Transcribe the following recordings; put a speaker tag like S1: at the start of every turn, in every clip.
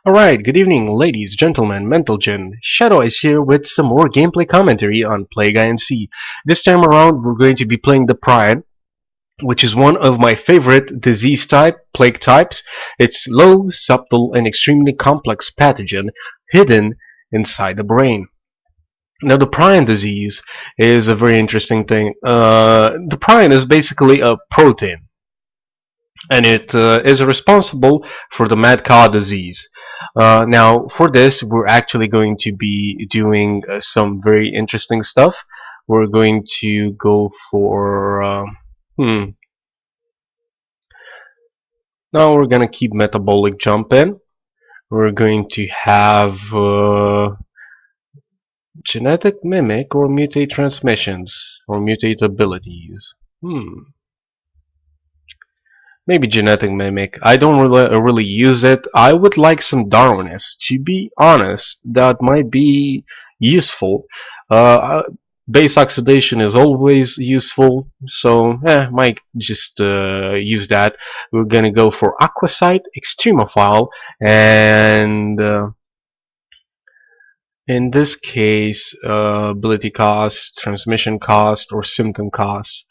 S1: Alright, good evening, ladies, gentlemen, Mental Gen. Shadow is here with some more gameplay commentary on Plague Inc. This time around, we're going to be playing the Prion, which is one of my favorite plague types. It's low, subtle, and extremely complex pathogen hidden inside the brain. Now, the prion disease is a very interesting thing. The prion is basically a protein, and it is responsible for the mad cow disease. Now, for this, we're actually going to be doing some very interesting stuff. We're going to go for. Now we're gonna keep metabolic jump in. We're going to have genetic mimic or mutate transmissions or mutate abilities. Maybe genetic mimic. I don't really use it. I would like some Darwinist. To be honest, that might be useful. Uh, Base oxidation is always useful, so might just use that. We're gonna go for Aquasite, Extremophile, and in this case, ability cost, transmission cost, or symptom cost.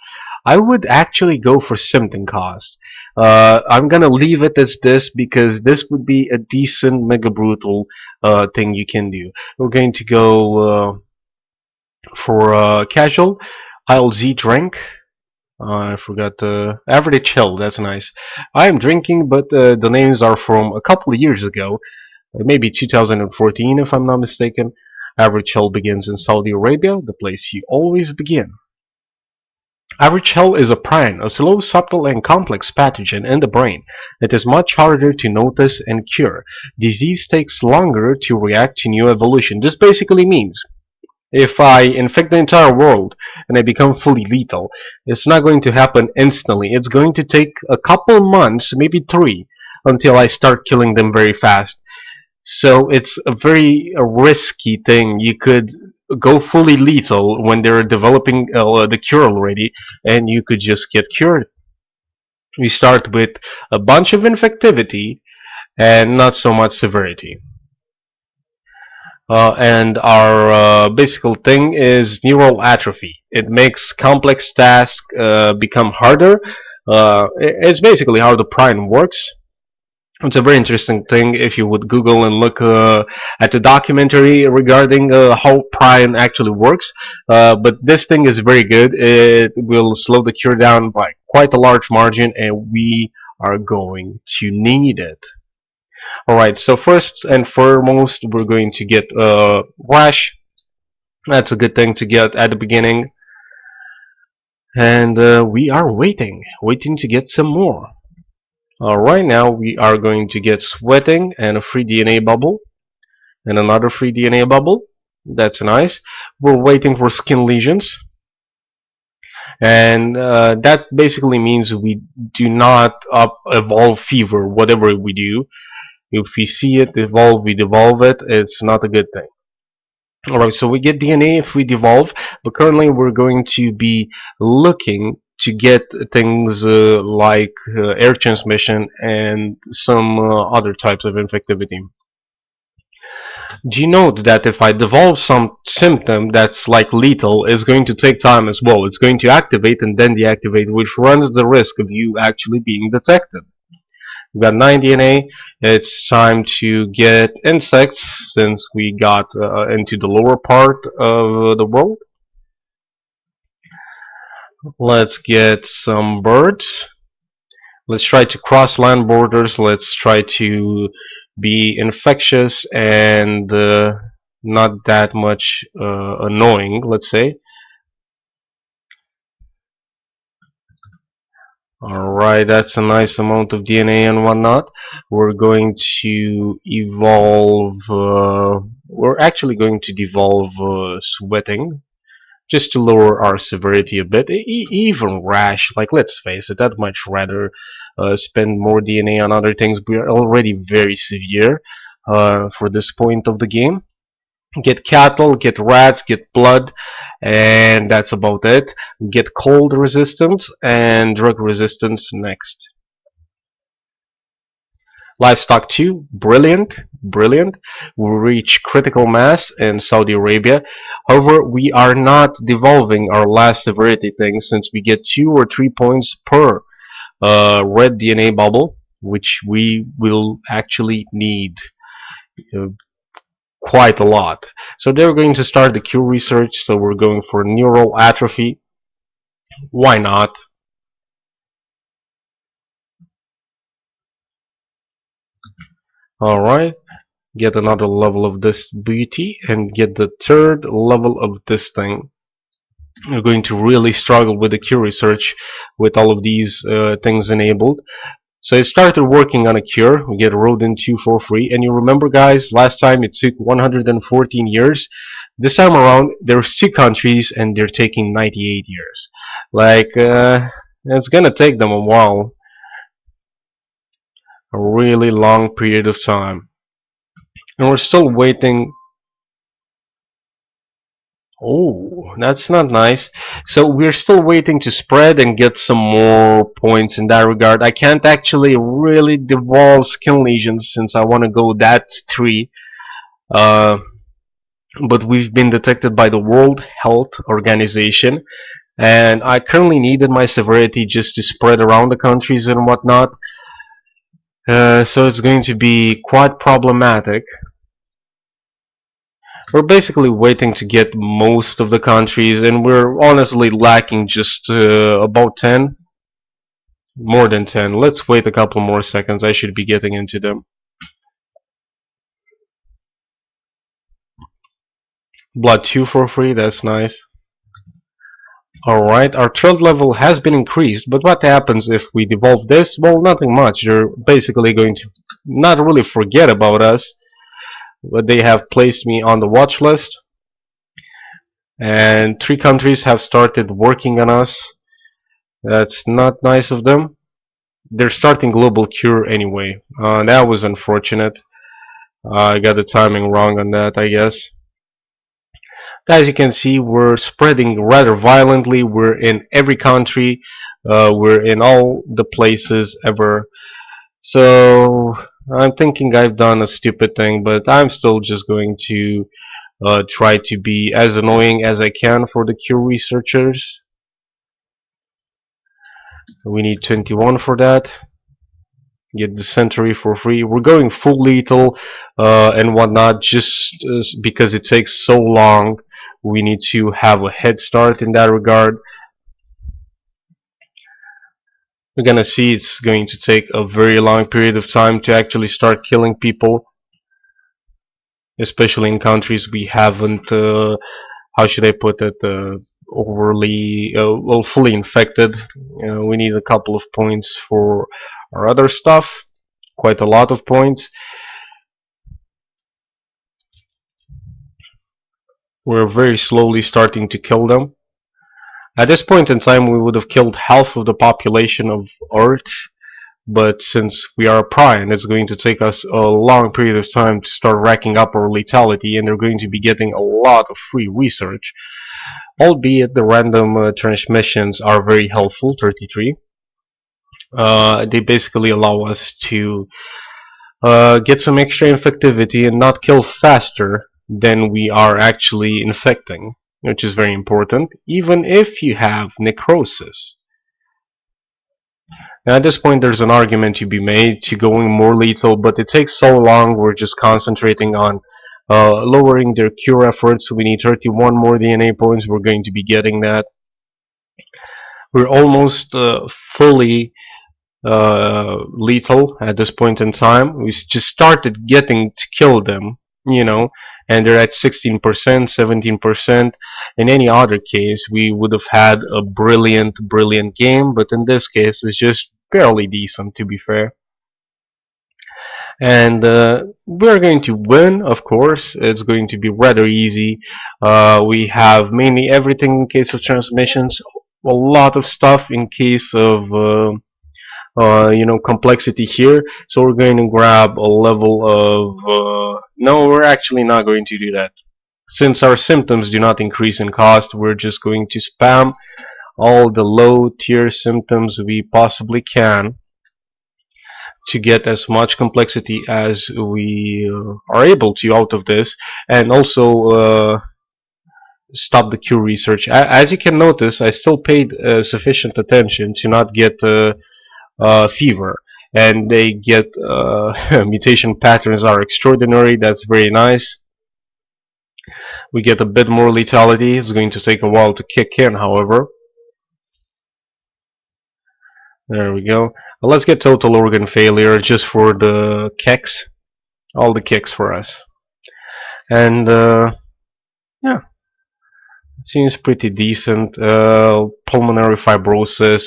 S1: I would actually go for symptom cost. I'm gonna leave it as this because this would be a decent mega brutal thing you can do. We're going to go for casual. I'll Z drink. I forgot the average chill. That's nice. I am drinking, but the names are from a couple of years ago, maybe 2014 if I'm not mistaken. Average chill begins in Saudi Arabia, the place you always begin. Average hell is a prion, a slow, subtle, and complex pathogen in the brain. It is much harder to notice and cure. Disease takes longer to react to new evolution. This basically means if I infect the entire world and I become fully lethal, it's not going to happen instantly. It's going to take a couple months, maybe 3, until I start killing them very fast. So it's a very risky thing. You could go fully lethal when they're developing the cure already, and you could just get cured. We start with a bunch of infectivity and not so much severity. And our basic thing is neural atrophy. It makes complex tasks become harder. It's basically how the prion works. It's a very interesting thing if you would Google and look at the documentary regarding how Prion actually works. But this thing is very good. It will slow the cure down by quite a large margin, and we are going to need it. Alright, so first and foremost, we're going to get Rash. That's a good thing to get at the beginning. And we are waiting to get some more. Right now we are going to get sweating and a free DNA bubble and another free DNA bubble. That's nice. We're waiting for skin lesions, and that basically means we do not evolve fever whatever we do. If we see it evolve, we devolve it. It's not a good thing. Alright, so we get DNA if we devolve, but currently we're going to be looking to get things like air transmission and some other types of infectivity. Do you know that if I devolve some symptom that's like lethal, it's going to take time as well. It's going to activate and then deactivate, which runs the risk of you actually being detected. We've got 9 DNA. It's time to get insects since we got into the lower part of the world. Let's get some birds. Let's try to cross land borders. Let's try to be infectious and not that much annoying, let's say. Alright, that's a nice amount of DNA and whatnot. We're going to evolve, we're actually going to devolve sweating just to lower our severity a bit. Even rash, like let's face it, I'd much rather spend more DNA on other things. We are already very severe for this point of the game. Get cattle, get rats, get blood, and that's about it. Get cold resistance and drug resistance next. Livestock 2, brilliant, brilliant. We reach critical mass in Saudi Arabia. However, we are not devolving our last severity thing since we get 2 or 3 points per red DNA bubble, which we will actually need uh, quite a lot. So they're going to start the cure research, so we're going for neural atrophy. Why not? Alright, get another level of this beauty and get the third level of this thing. We're going to really struggle with the cure research with all of these things enabled. So I started working on a cure. We get Rodent 2 for free. And you remember, guys, last time it took 114 years. This time around, there's 2 countries and they're taking 98 years. Like, it's gonna take them a while, a really long period of time. And we're still waiting. Oh, that's not nice. So we're still waiting to spread and get some more points in that regard. I can't actually really devolve skin lesions since I want to go that 3. Uh, but we've been detected by the World Health Organization, and I currently needed my severity just to spread around the countries and whatnot. So it's going to be quite problematic. We're basically waiting to get most of the countries, and we're honestly lacking just about 10. More than 10. Let's wait a couple more seconds. I should be getting into them. Blood 2 for free, that's nice. Alright, our threat level has been increased, but what happens if we devolve this? Well, nothing much. They're basically going to not really forget about us, but they have placed me on the watch list. And 3 countries have started working on us. That's not nice of them. They're starting global cure anyway. That was unfortunate. I got the timing wrong on that, I guess. As you can see, we're spreading rather violently. We're in every country. We're in all the places ever. So I'm thinking I've done a stupid thing, but I'm still just going to try to be as annoying as I can for the Q researchers. We need 21 for that. Get the Century for free. We're going full lethal and whatnot just because it takes so long. We need to have a head start in that regard. We're gonna see it's going to take a very long period of time to actually start killing people, especially in countries we haven't, how should I put it, overly, well, fully infected. We need a couple of points for our other stuff, quite a lot of points. We're very slowly starting to kill them. At this point in time, we would have killed half of the population of Earth, but since we are a Prion, it's going to take us a long period of time to start racking up our lethality, and they're going to be getting a lot of free research. Albeit the random transmissions are very helpful, 33. They basically allow us to get some extra infectivity and not kill faster than we are actually infecting, which is very important, even if you have necrosis. Now, at this point, there's an argument to be made to going more lethal, but it takes so long. We're just concentrating on lowering their cure efforts. We need 31 more DNA points. We're going to be getting that. We're almost fully lethal at this point in time. We just started getting to kill them, and they're at 16%, 17%. In any other case, we would have had a brilliant, brilliant game, but in this case, it's just fairly decent, to be fair. And we're going to win, of course. It's going to be rather easy. We have mainly everything in case of transmissions, a lot of stuff in case of complexity here. So we're going to grab a level of no, we're actually not going to do that. Since our symptoms do not increase in cost, we're just going to spam all the low tier symptoms we possibly can. to get as much complexity as we are able to out of this, and also stop the cure research. As you can notice, I still paid sufficient attention to not get fever, and they get mutation patterns are extraordinary. That's very nice. We get a bit more lethality. It's going to take a while to kick in, however. There we go. Let's get total organ failure just for the kicks. All the kicks for us. And yeah, seems pretty decent. Pulmonary fibrosis,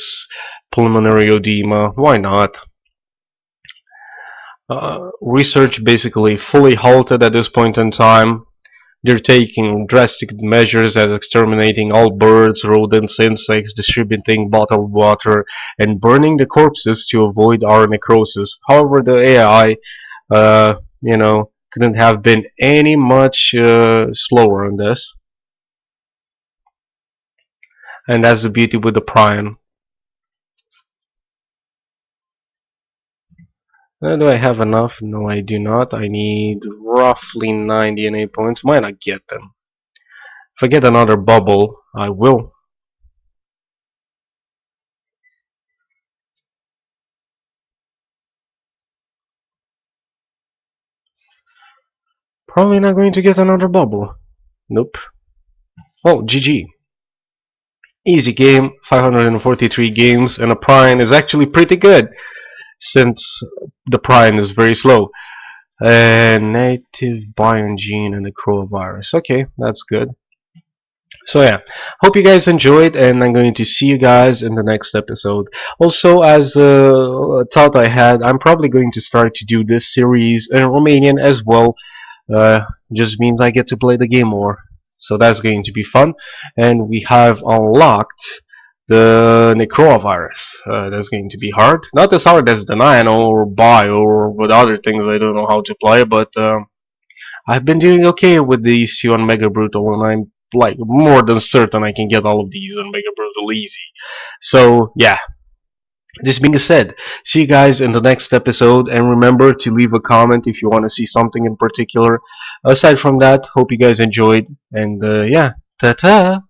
S1: pulmonary edema. Why not? Research basically fully halted at this point in time. They're taking drastic measures as exterminating all birds, rodents, insects, distributing bottled water, and burning the corpses to avoid our necrosis. However, the AI, couldn't have been any much slower on this. And that's the beauty with the Prion. Do I have enough? No, I do not. I need roughly 9 DNA points. Might not get them. If I get another bubble, I will. Probably not going to get another bubble. Nope. Oh, GG. Easy game, 543 games, and a Prion is actually pretty good, since the Prion is very slow. Native Bion gene and the coronavirus. Okay, that's good. So yeah, hope you guys enjoyed, and I'm going to see you guys in the next episode. Also, as a thought I had, I'm probably going to start to do this series in Romanian as well. Just means I get to play the game more. So that's going to be fun. And we have unlocked the Necrovirus. That's going to be hard. Not as hard as the Nano or Bio or with other things I don't know how to play, but I've been doing okay with these two on Mega Brutal, and I'm like more than certain I can get all of these on Mega Brutal easy. So yeah. This being said, see you guys in the next episode, and remember to leave a comment if you want to see something in particular. Aside from that, hope you guys enjoyed, and yeah, ta ta!